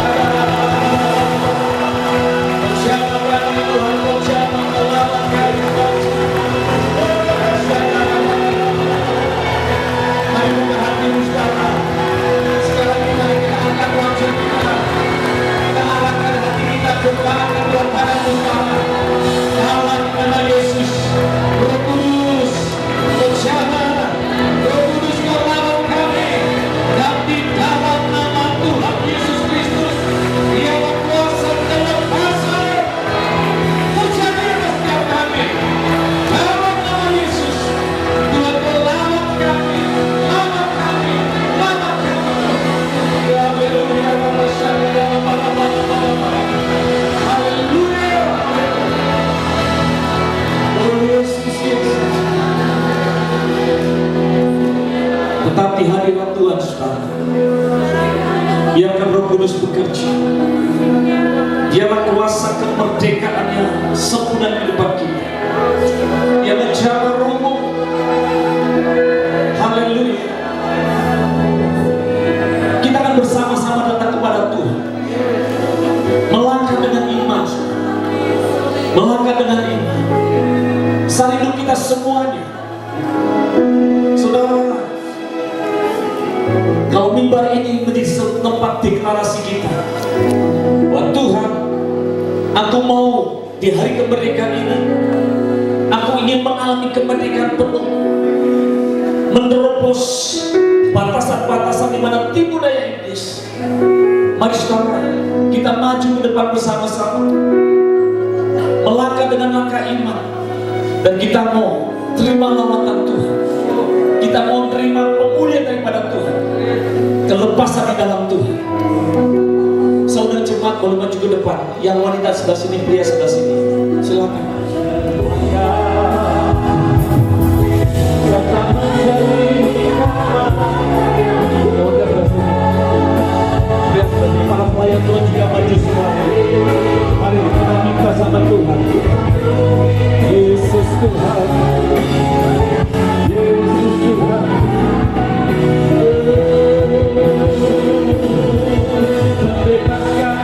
Yesus, Roh Kudus, bersama Roh Kudus merawat kami, dan di dalam nama Tuhan Yesus Kristus, Dia berkuasa terlepasan. Pujianlah setiap kami, dalam nama Yesus, Tuhan merawat kami, rawat kami, rawat kami. Ya haleluya, haleluya. Tetap di hadirat Tuhan sekarang. Biarkan Roh Kudus bekerja. Biarlah kuasa kemerdekaannya sempurna di depan kita. Dia menjaga rohmu. Haleluya. Kita akan bersama-sama datang kepada Tuhan, melangkah dengan iman. Kalau mimbar ini menjadi satu tempat deklarasi kita, bahwa Tuhan, aku mau di hari kemerdekaan ini, aku ingin mengalami kemerdekaan penuh, menerobos batasan-batasan di mana tipu daya iblis. Mari saudara, kita maju ke depan bersama-sama, melangkah dengan langkah iman, dan kita mau terima lawatan Tuhan. Kita mau terima pemulihan daripada Tuhan, kelepasan di dalam Tuhan. Saudara jemaat boleh maju ke depan. Yang wanita sebelah sini, pria sebelah sini. Silakan. Para pelayan Tuhan juga maju semuanya. Mari kita minta sama Tuhan. Yesus Tuhan, Yesus Tuhan. Bebaskan yang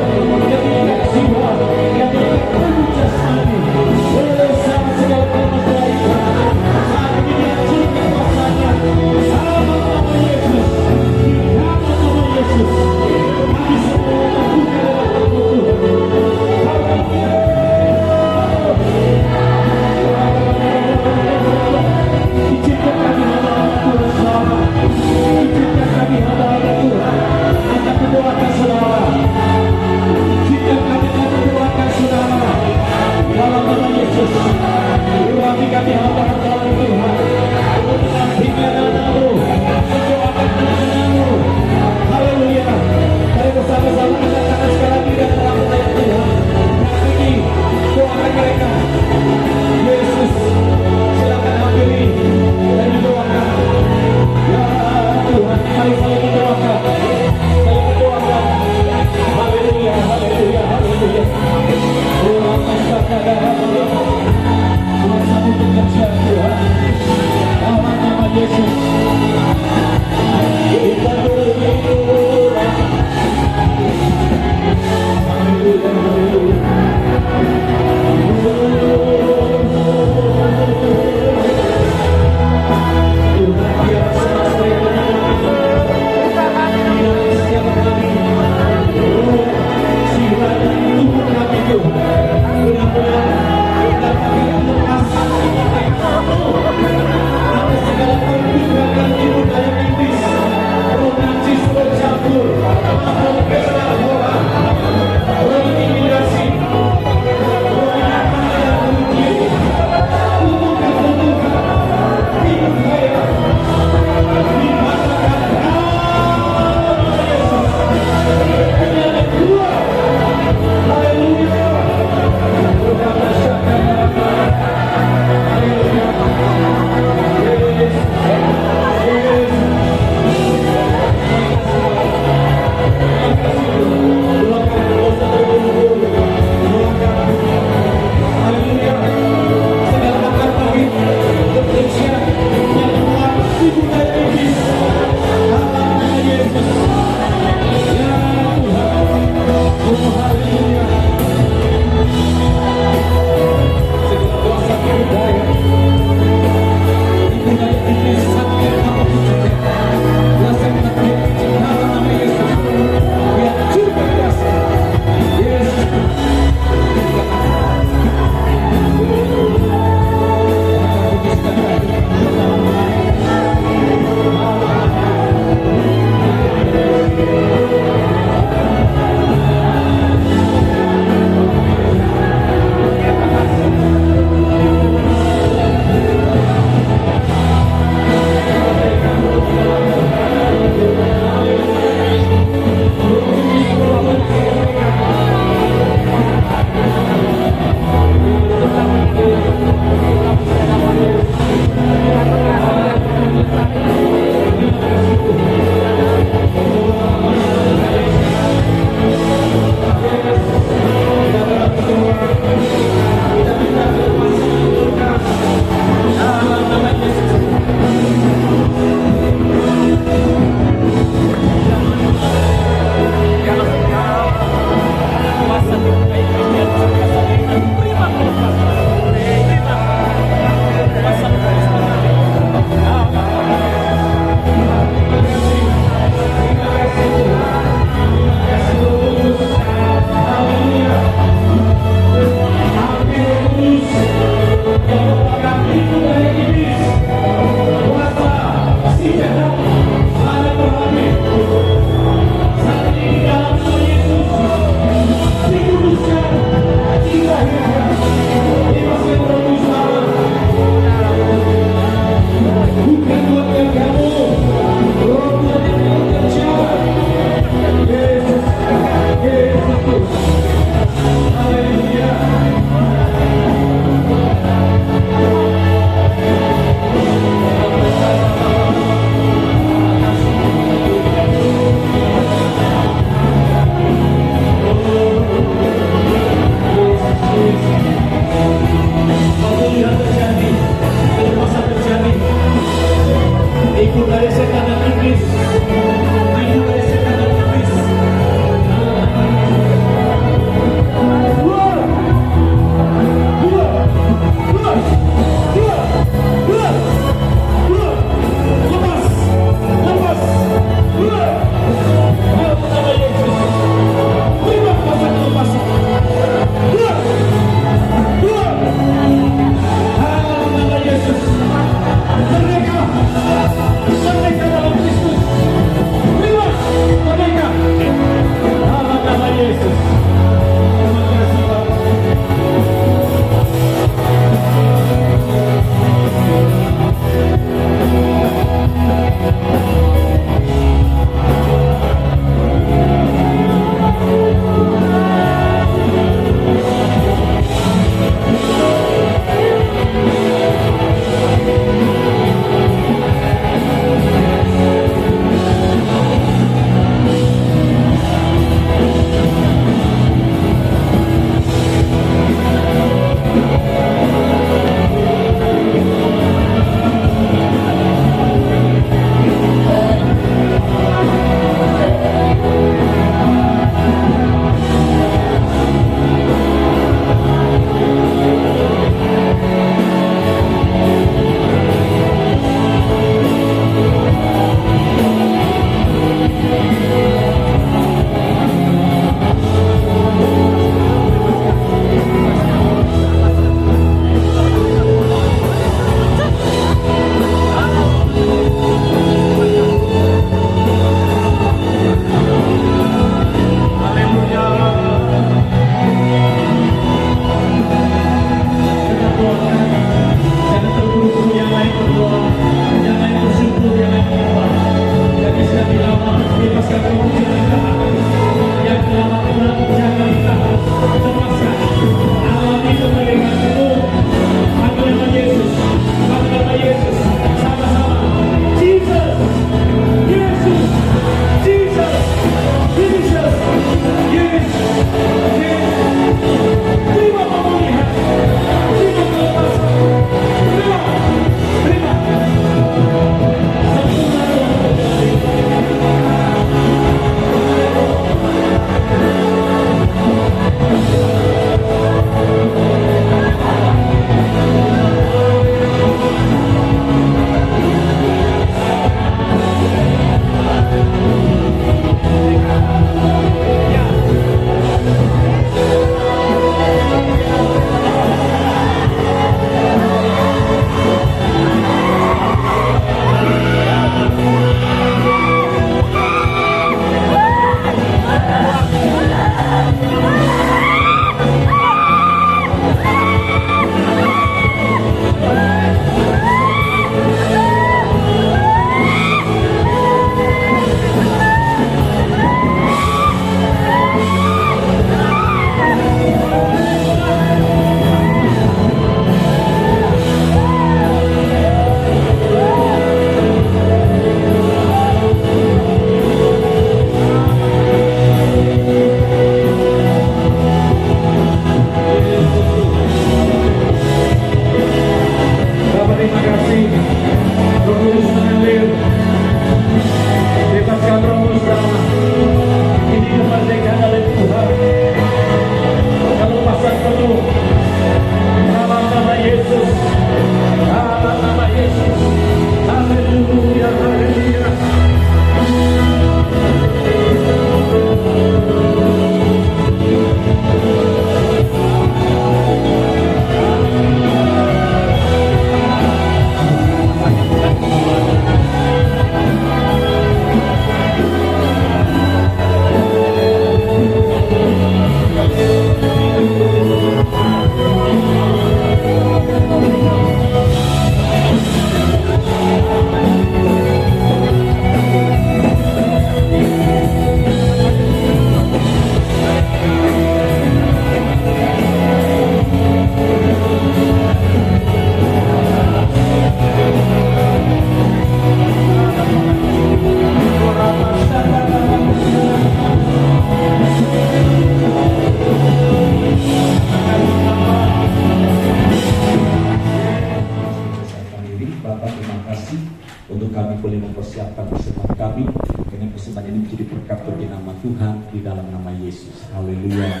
di dalam nama Yesus. Haleluya.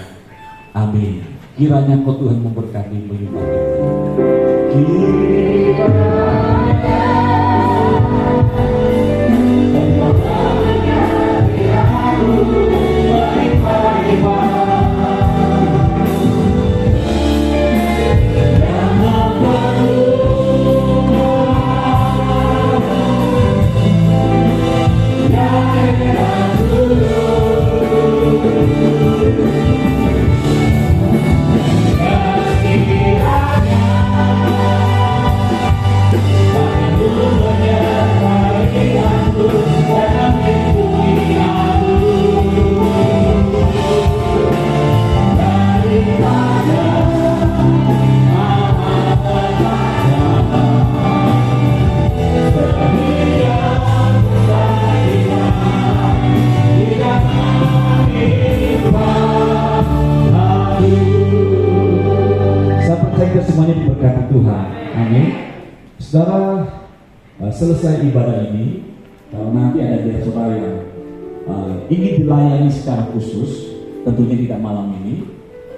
Amin. Kiranya kau Tuhan memberkati menyembah kita. Semuanya diberkati Tuhan. Amin. Saudara, selesai ibadah ini, kalau nanti ada dari saudara yang ingin dilayani secara khusus, tentunya tidak malam ini,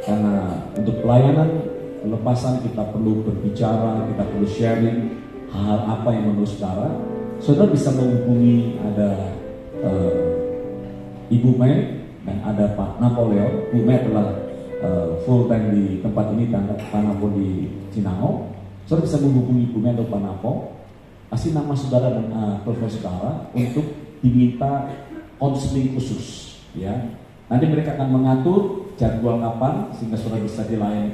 karena untuk pelayanan lepasan kita perlu berbicara, kita perlu sharing hal apa yang menurut saudara. Saudara bisa menghubungi ada Ibu Mei dan ada Pak Napoleon. Ibu Mei telah full time di tempat ini, Pak Napo di Cinango. Saudara bisa menghubungi Ibu Mei atau Pak Napo, kasih nama saudara dan telepon saudara untuk diminta konseling khusus, ya. Nanti mereka akan mengatur jadwal kapan sehingga saudara bisa dilayani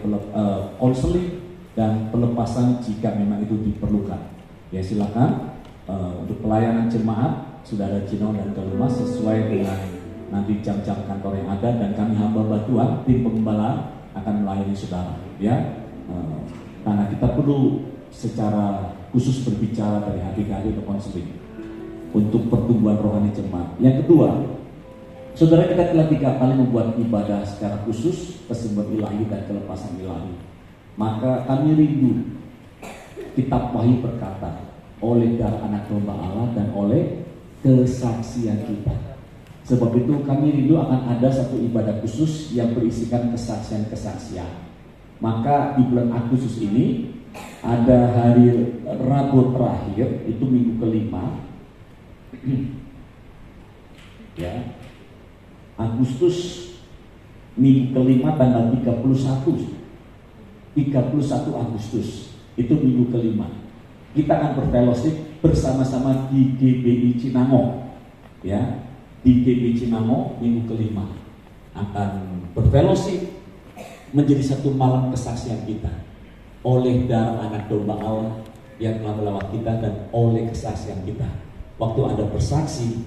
konseling dan pelepasan jika memang itu diperlukan. Ya, silakan untuk pelayanan jemaat sudah ada Cino dan Kalumas sesuai dengan nanti jam-jam kantor yang ada, dan kami hamba Tuhan, tim pengembala akan melayani saudara, ya. Karena kita perlu secara khusus berbicara dari hati ke hati untuk konseling untuk pertumbuhan rohani jemaat. Yang kedua, saudara, kita telah 3 kali membuat ibadah secara khusus kesembuhan ilahi dan kelepasan ilahi. Maka kami rindu kitab Wahyu berkata, oleh darah anak domba Allah dan oleh kesaksian kita. Sebab itu kami rindu akan ada satu ibadah khusus yang berisikan kesaksian-kesaksian. Maka di bulan Agustus ini ada hari Rabu terakhir, itu minggu kelima. Ya, Agustus minggu kelima tanggal 31 Agustus itu minggu kelima. Kita akan berfellowship bersama-sama di GBI Cinango, ya. Di GBI Cinango minggu kelima akan berfellowship menjadi satu malam kesaksian kita oleh darah anak domba Allah yang telah melawat kita dan oleh kesaksian kita. Waktu Anda bersaksi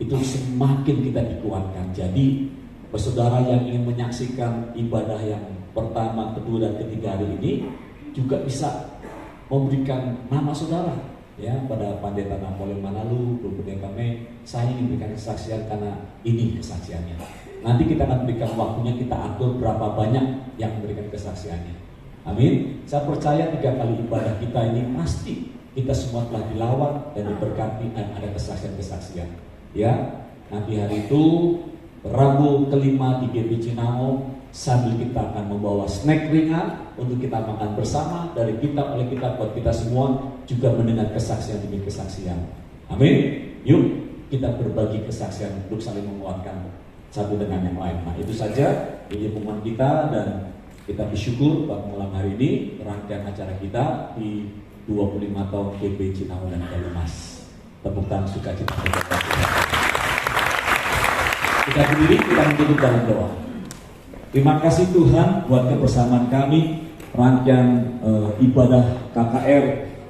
itu semakin kita dikuatkan. Jadi saudara yang ingin menyaksikan ibadah yang pertama, kedua, dan ketiga hari ini juga bisa memberikan nama saudara, ya, pada Pendeta Napoleon Manalu, Pendeta kami, saya ingin memberikan kesaksian karena ini kesaksiannya. Nanti kita akan berikan waktunya, kita atur berapa banyak yang memberikan kesaksiannya. Amin. Saya percaya 3 kali ibadah kita ini pasti kita semua telah dilawat dan diberkati dan ada kesaksian-kesaksian. Ya, nanti hari itu Rabu kelima di GBI Cinango, sambil kita akan membawa snack ringan untuk kita makan bersama dari kita, oleh kita, buat kita semua juga mendengar kesaksian demi kesaksian. Amin. Yuk kita berbagi kesaksian untuk saling menguatkan satu dengan yang lain. Nah, itu saja ini pengumuman kita, dan kita bersyukur bahwa malam hari ini rangkaian acara kita di 25 tahun GBI Cinango dan Kalumas. Tepuk tangan sukacita kita. Kita berdiri, kita menutup dalam doa. Terima kasih Tuhan buat kebersamaan kami, rangkaian ibadah KKR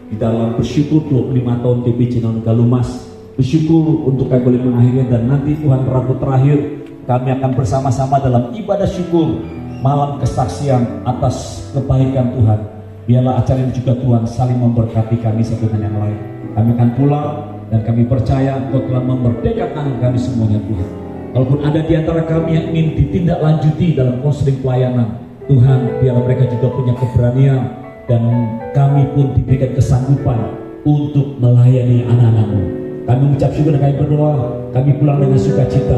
di dalam bersyukur 25 tahun GBI Cinango dan Kalumas. Bersyukur untuk kami boleh mengakhirinya, dan nanti Tuhan Rabu terakhir kami akan bersama-sama dalam ibadah syukur malam kesaksian atas kebaikan Tuhan. Biarlah acara ini juga Tuhan saling memberkati kami satu dengan yang lain. Kami akan pulang dan kami percaya Engkau telah memerdekakan kami semuanya Tuhan. Kalaupun ada di antara kami yang ingin ditindaklanjuti dalam konseling pelayanan, Tuhan biarlah mereka juga punya keberanian, dan kami pun diberikan kesanggupan untuk melayani anak-anak-Mu. Kami mengucap syukur dan kami berdoa, kami pulang dengan sukacita.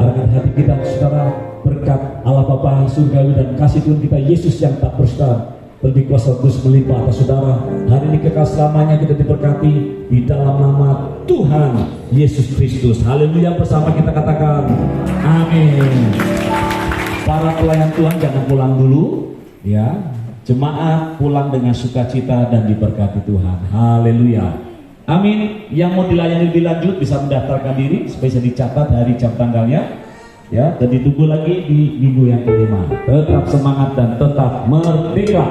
Arahkan hati kita saudara, berkat Allah Bapa surgawi dan kasih Tuhan kita Yesus yang tak bersalah lebih kuasa terus melimpah atas saudara. Hari ini kekal selamanya kita diberkati di dalam nama Tuhan Yesus Kristus. Haleluya, bersama kita katakan amin. Para pelayan Tuhan jangan pulang dulu ya. Jemaat pulang dengan sukacita dan diberkati Tuhan. Haleluya. Amin. Yang mau dilayani lebih lanjut bisa mendaftarkan diri supaya bisa dicatat hari jam tanggalnya. Ya, dan ditunggu lagi di minggu yang kelima. Tetap semangat dan tetap merdeka.